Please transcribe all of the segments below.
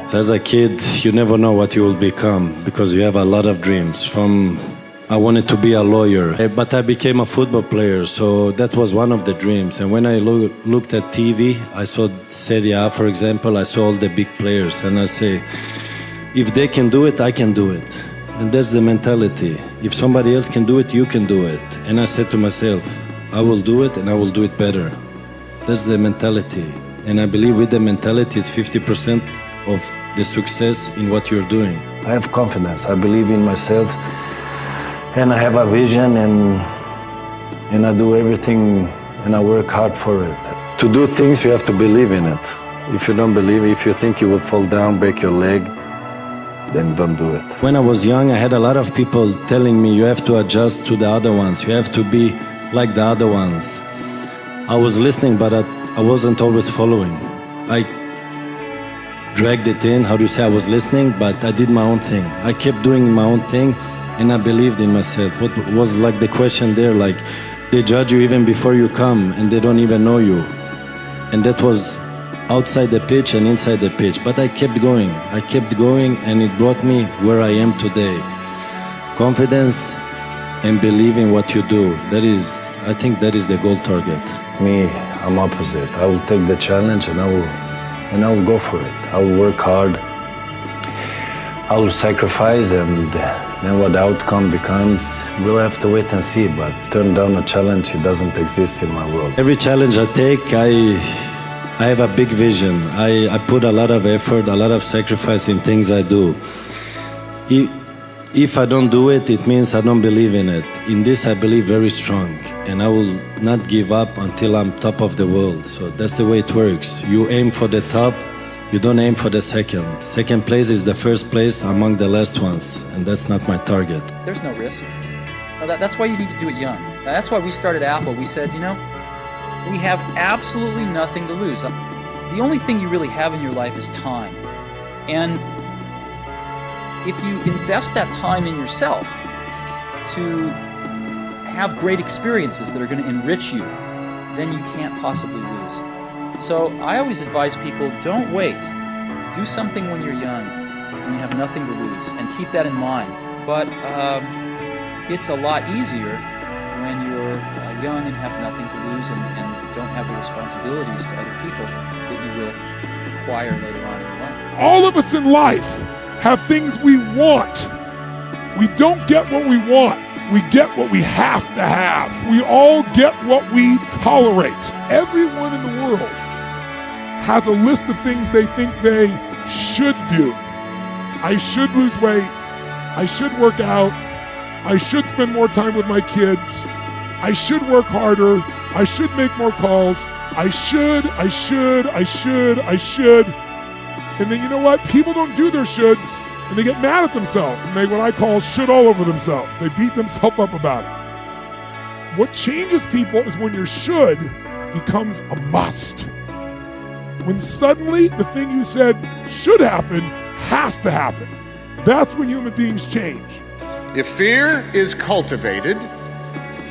So as a kid, you never know what you will become because you have a lot of dreams. I wanted to be a lawyer, but I became a football player, so that was one of the dreams. And when I looked at TV, I saw Serie A, for example, I saw all the big players, and I say, if they can do it, I can do it. And that's the mentality. If somebody else can do it, you can do it. And I said to myself, I will do it and I will do it better. That's the mentality. And I believe with the mentality is 50% of the success in what you're doing. I have confidence, I believe in myself, and I have a vision, and I do everything, and I work hard for it. To do things, you have to believe in it. If you don't believe, if you think you will fall down, break your leg, then don't do it. When I was young, I had a lot of people telling me, you have to adjust to the other ones, you have to be like the other ones. I was listening, but I wasn't always following. I dragged it in, how do you say, I was listening, but I did my own thing. I kept doing my own thing, and I believed in myself. What was like the question there, like, they judge you even before you come, and they don't even know you. And that was outside the pitch and inside the pitch. But I kept going, and it brought me where I am today. Confidence and believing what you do, I think that is the goal target. Me, I'm opposite. I will take the challenge and I will go for it. I will work hard. I will sacrifice, and then what the outcome becomes, we'll have to wait and see. But turn down a challenge, it doesn't exist in my world. Every challenge I take, I have a big vision. I put a lot of effort, a lot of sacrifice in things I do. If I don't do it, it means I don't believe in it. In this, I believe very strong, and I will not give up until I'm top of the world. So that's the way it works. You aim for the top, you don't aim for the second. Second place is the first place among the last ones, and that's not my target. There's no risk. That's why you need to do it young. That's why we started out what we said, we have absolutely nothing to lose. The only thing you really have in your life is time. And if you invest that time in yourself to have great experiences that are going to enrich you, then you can't possibly lose. So I always advise people, don't wait. Do something when you're young, when you have nothing to lose, and keep that in mind. But it's a lot easier when you're young and have nothing to lose and don't have the responsibilities to other people that you will acquire later on in life. All of us in life have things we want. We don't get what we want. We get what we have to have. We all get what we tolerate. Everyone in the world has a list of things they think they should do. I should lose weight. I should work out. I should spend more time with my kids. I should work harder. I should make more calls. I should. And then you know what? People don't do their shoulds, and they get mad at themselves, and they what I call should all over themselves. They beat themselves up about it. What changes people is when your should becomes a must. When suddenly the thing you said should happen has to happen. That's when human beings change. If fear is cultivated,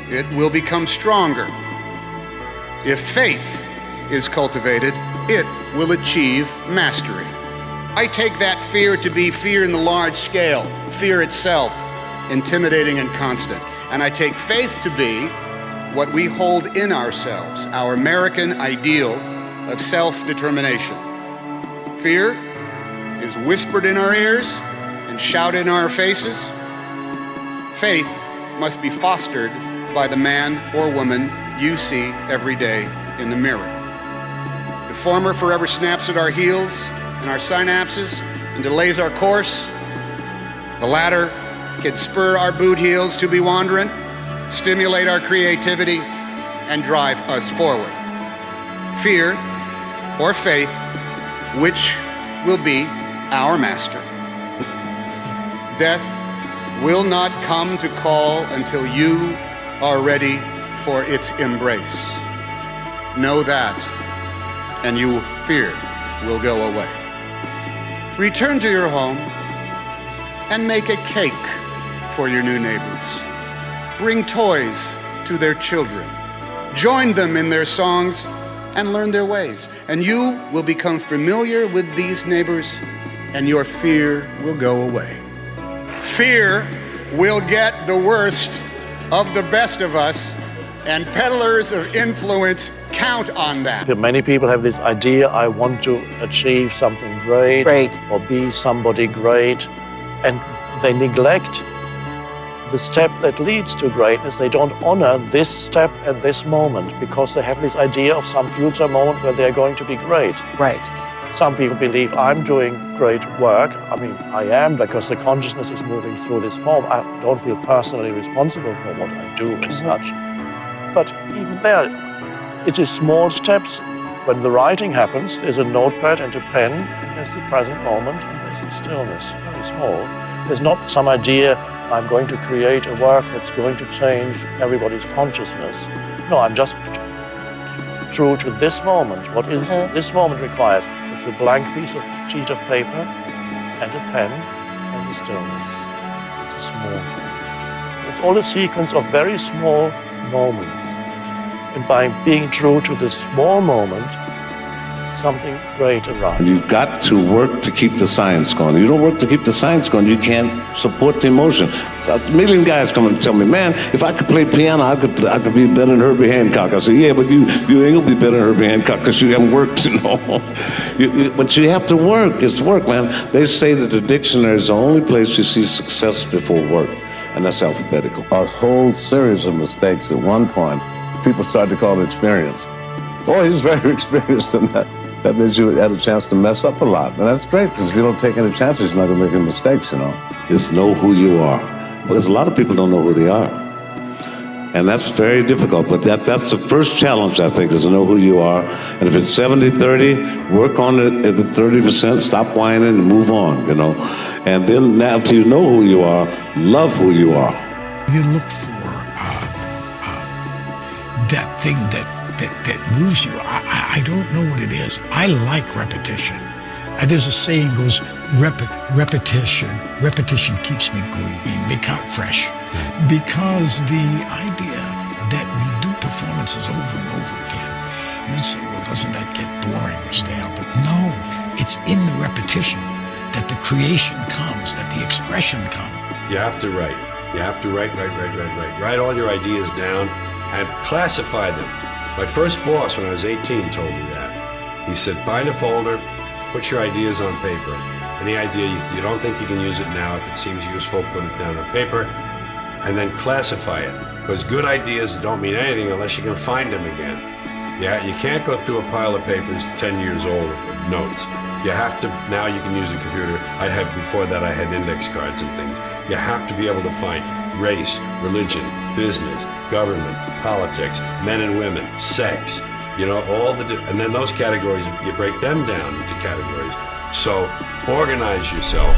it will become stronger. If faith is cultivated, it will achieve mastery. I take that fear to be fear in the large scale, fear itself, intimidating and constant. And I take faith to be what we hold in ourselves, our American ideal of self-determination. Fear is whispered in our ears and shouted in our faces. Faith must be fostered by the man or woman you see every day in the mirror. The former forever snaps at our heels and our synapses and delays our course. The latter can spur our boot heels to be wandering, stimulate our creativity, and drive us forward. Fear or faith, which will be our master? Death will not come to call until you are ready for its embrace. Know that, and your fear will go away. Return to your home and make a cake for your new neighbors. Bring toys to their children. Join them in their songs and learn their ways. And you will become familiar with these neighbors and your fear will go away. Fear will get the worst of the best of us, and peddlers of influence count on that. Many people have this idea, I want to achieve something great, or be somebody great, and they neglect the step that leads to greatness. They don't honor this step at this moment because they have this idea of some future moment where they're going to be great. Right. Some people believe I'm doing great work. I mean, I am, because the consciousness is moving through this form. I don't feel personally responsible for what I do as such. But even there, it is small steps. When the writing happens, there's a notepad and a pen, and there's the present moment, and there's some stillness, very small. There's not some idea, I'm going to create a work that's going to change everybody's consciousness. No, I'm just true to this moment. What is this moment requires? It's a blank sheet of paper and a pen and the stillness. It's a small thing. It's all a sequence of very small moments. And by being true to this small moment, something great arrives. You've got to work to keep the science going. You don't work to keep the science going, you can't support the emotion. A million guys come and tell me, man, if I could play piano, I could be better than Herbie Hancock. I say, yeah, but you ain't gonna be better than Herbie Hancock because you haven't worked, you know. But you have to work. It's work, man. They say that the dictionary is the only place you see success before work, and that's alphabetical. A whole series of mistakes at one point, people start to call it experience. Oh, he's very experienced in that. That means you had a chance to mess up a lot. And that's great, because if you don't take any chances, you're not going to make any mistakes, you know. Just know who you are. Because a lot of people don't know who they are. And that's very difficult. But that's the first challenge, I think, is to know who you are. And if it's 70-30, work on it at the 30%, stop whining and move on, you know. And then after you know who you are, love who you are. You look for that thing that moves you. I don't know what it is. I like repetition. There's a saying goes, repetition keeps me going, become fresh. Because the idea that we do performances over and over again, you'd say, well, doesn't that get boring or stale? But no, it's in the repetition that the creation comes, that the expression comes. You have to write. You have to write. Write all your ideas down and classify them. My first boss, when I was 18, told me that. He said, find a folder, put your ideas on paper. Any idea you don't think you can use it now, if it seems useful, put it down on paper, and then classify it. Because good ideas don't mean anything unless you can find them again. Yeah, you can't go through a pile of papers 10 years old of notes. You have to, now you can use a computer. Before that I had index cards and things. You have to be able to find race, religion, business, government, politics, men and women, sex, you know, and then those categories, you break them down into categories. So organize yourself